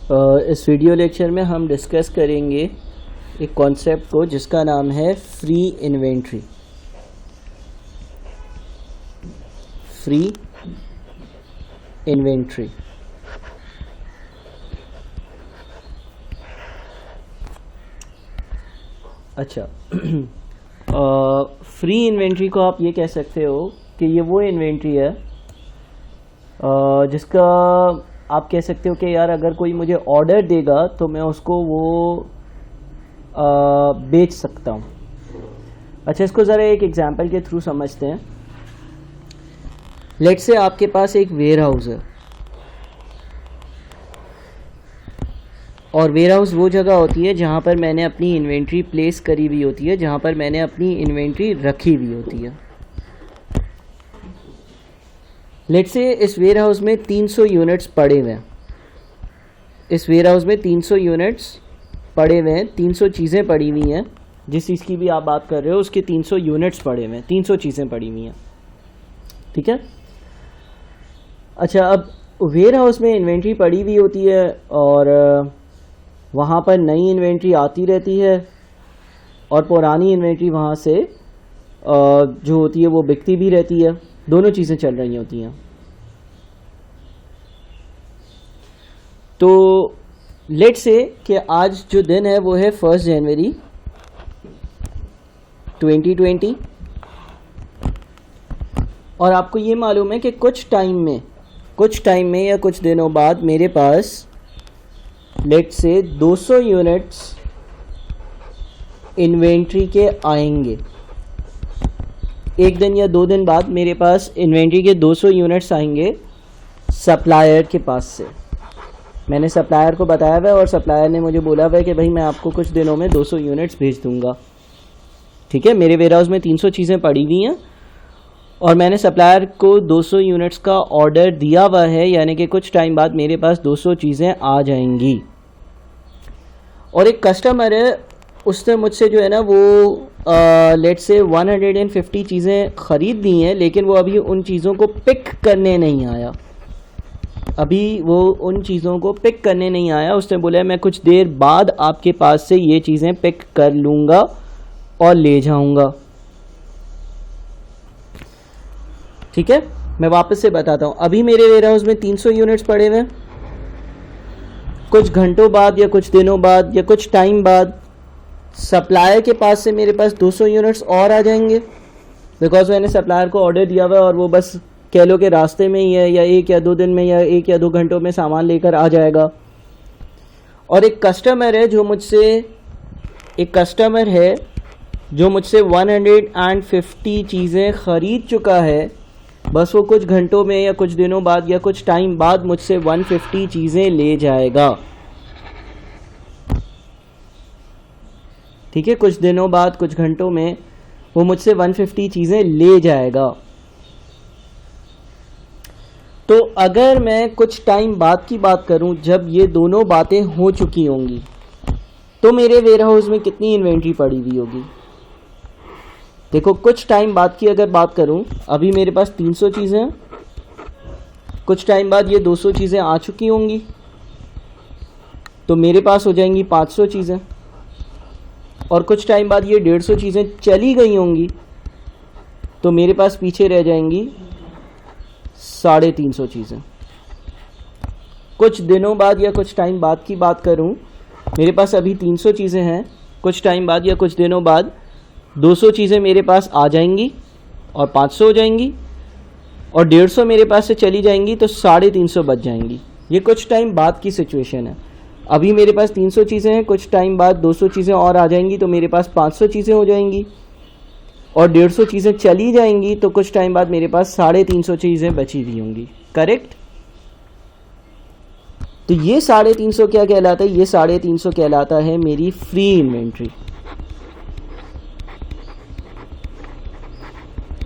इस video lecture में हम डिस्कस करेंगे एक कॉन्सेप्ट को जिसका नाम है फ्री इन्वेंट्री। फ्री इन्वेंट्री अच्छा फ्री इन्वेंट्री को आप ये कह सकते हो कि ये वो इन्वेंट्री है जिसका आप कह सकते हो कि यार अगर कोई मुझे ऑर्डर देगा तो मैं उसको वो बेच सकता हूँ। अच्छा, इसको ज़रा एक एग्जांपल के थ्रू समझते हैं। लेट्स से आपके पास एक वेयर हाउस है और वेयर हाउस वो जगह होती है जहाँ पर मैंने अपनी इन्वेंट्री प्लेस करी हुई होती है, जहाँ पर मैंने अपनी इन्वेंट्री रखी हुई होती है। लेट्स से इस वेयर हाउस में 300 यूनिट्स पड़े हुए हैं। इस वेयर हाउस में 300 यूनिट्स पड़े हुए हैं, 300 चीज़ें पड़ी हुई हैं। जिस चीज़ की भी आप बात कर रहे हो उसके 300 यूनिट्स पड़े हुए हैं, 300 चीज़ें पड़ी हुई हैं, ठीक है। अच्छा, अब वेयर हाउस में इन्वेंट्री पड़ी हुई होती है और वहाँ पर नई इन्वेंट्री आती रहती है और पुरानी इन्वेंट्री वहाँ से जो होती है वो बिकती भी रहती है। दोनों चीज़ें चल रही होती हैं। तो लेट्स से कि आज जो दिन है वो है 1 जनवरी 2020 और आपको ये मालूम है कि कुछ टाइम में या कुछ दिनों बाद मेरे पास लेट्स से 200 यूनिट्स इन्वेंट्री के आएंगे। एक दिन या 2 दिन बाद मेरे पास इन्वेंट्री के 200 यूनिट्स आएंगे सप्लायर के पास से। मैंने सप्लायर को बताया हुआ है और सप्लायर ने मुझे बोला हुआ है कि भाई मैं आपको कुछ दिनों में 200 यूनिट्स भेज दूंगा, ठीक है। मेरे वेयर हाउस में 300 चीज़ें पड़ी हुई हैं और मैंने सप्लायर को 200 यूनिट्स का ऑर्डर दिया हुआ है, यानी कि कुछ टाइम बाद मेरे पास 200 चीज़ें आ जाएंगी। और एक कस्टमर है, उसने मुझसे जो है ना वो लेट्स से 150 चीज़ें ख़रीद दी हैं, लेकिन वो अभी उन चीज़ों को पिक करने नहीं आया। उसने बोला मैं कुछ देर बाद आपके पास से ये चीज़ें पिक कर लूँगा और ले जाऊँगा, ठीक है। मैं वापस से बताता हूँ। अभी मेरे वेयर हाउस में 300 यूनिट्स पड़े हुए हैं। कुछ घंटों बाद या कुछ दिनों बाद या कुछ टाइम बाद सप्लायर के पास से मेरे पास 200 यूनिट्स और आ जाएंगे, बिकॉज मैंने सप्लायर को ऑर्डर दिया हुआ है और वो बस कह लो कि रास्ते में ही है, या 1 या 2 दिन में या 1 या 2 घंटों में सामान लेकर आ जाएगा। और एक कस्टमर है जो मुझसे 150 चीज़ें ख़रीद चुका है। बस वो कुछ घंटों में या कुछ दिनों बाद या कुछ टाइम बाद मुझसे 150 चीज़ें ले जाएगा, ठीक है। कुछ दिनों बाद कुछ घंटों में वो मुझसे 150 चीज़ें ले जाएगा। तो अगर मैं कुछ टाइम बाद की बात करूं, जब ये दोनों बातें हो चुकी होंगी, तो मेरे वेयर हाउस में कितनी इन्वेंट्री पड़ी हुई होगी। देखो, कुछ टाइम बाद की अगर बात करूं, अभी मेरे पास 300 चीज़ें हैं, कुछ टाइम बाद ये 200 चीज़ें आ चुकी होंगी, तो मेरे पास हो जाएंगी 500 चीज़ें। और कुछ टाइम बाद ये 150 चीज़ें चली गई होंगी, तो मेरे पास पीछे रह जाएंगी 350 चीज़ें। कुछ दिनों बाद या कुछ टाइम बाद की बात करूं, मेरे पास अभी 300 चीज़ें हैं। कुछ टाइम बाद या कुछ दिनों बाद 200 चीज़ें मेरे पास आ जाएंगी और 500 हो जाएंगी, और 150 मेरे पास से चली जाएंगी, तो 350 बच जाएंगी। ये कुछ टाइम बाद की सिचुएशन है। अभी मेरे पास 300 चीज़ें हैं, कुछ टाइम बाद 200 चीज़ें और आ जाएंगी, तो मेरे पास 500 चीज़ें हो जाएंगी, और 150 चीज़ें चली जाएंगी, तो कुछ टाइम बाद मेरे पास 350 चीज़ें बची हुई होंगी, करेक्ट। तो ये 350 क्या कहलाता है? ये 350 कहलाता है मेरी फ्री इन्वेंट्री।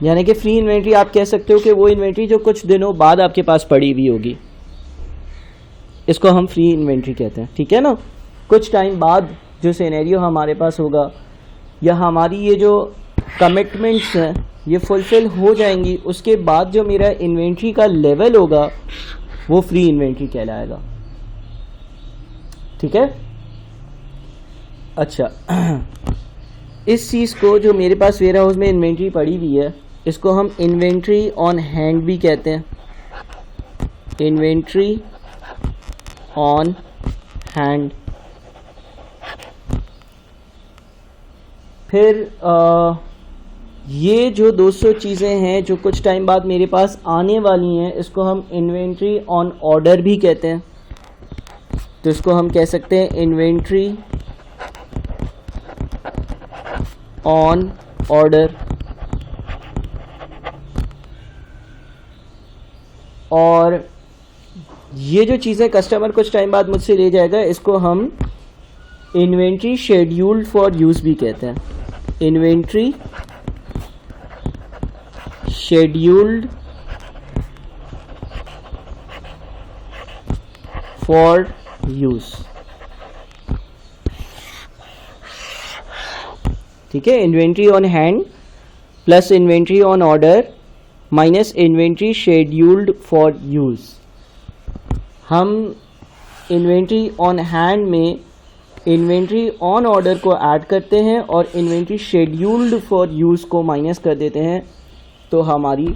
यानी कि फ्री इन्वेंट्री आप कह सकते हो कि वो इन्वेंट्री जो कुछ दिनों बाद आपके पास पड़ी हुई होगी, इसको हम फ्री इन्वेंट्री कहते हैं, ठीक है ना। कुछ टाइम बाद जो सिनेरियो हमारे पास होगा या हमारी ये जो कमिटमेंट्स हैं ये फुलफ़िल हो जाएंगी, उसके बाद जो मेरा इन्वेंट्री का लेवल होगा वो फ्री इन्वेंट्री कहलाएगा। ठीक है। अच्छा, इस चीज़ को जो मेरे पास वेयर हाउस में इन्वेंट्री पड़ी हुई है, इसको हम इन्वेंट्री ऑन हैंड भी कहते हैं। Inventory on hand. फिर ये जो 200 चीज़ें हैं जो कुछ टाइम बाद मेरे पास आने वाली हैं, इसको हम इन्वेंट्री ऑन ऑर्डर भी कहते हैं। तो इसको हम कह सकते हैं इन्वेंट्री ऑन ऑर्डर। और ये जो चीज़ें कस्टमर कुछ टाइम बाद मुझसे ले जाएगा, इसको हम इन्वेंट्री शेड्यूल्ड फॉर यूज़ भी कहते हैं। Inventory scheduled for use. ठीक है, inventory on hand plus inventory on order minus inventory scheduled for use. हम इन्वेंट्री ऑन हैंड में इन्वेंट्री ऑन ऑर्डर को ऐड करते हैं और इन्वेंट्री शेड्यूल्ड फॉर यूज़ को माइनस कर देते हैं, तो हमारी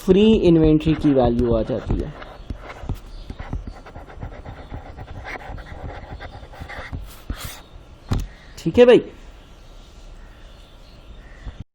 फ्री इन्वेंट्री की वैल्यू आ जाती है। ठीक है भाई।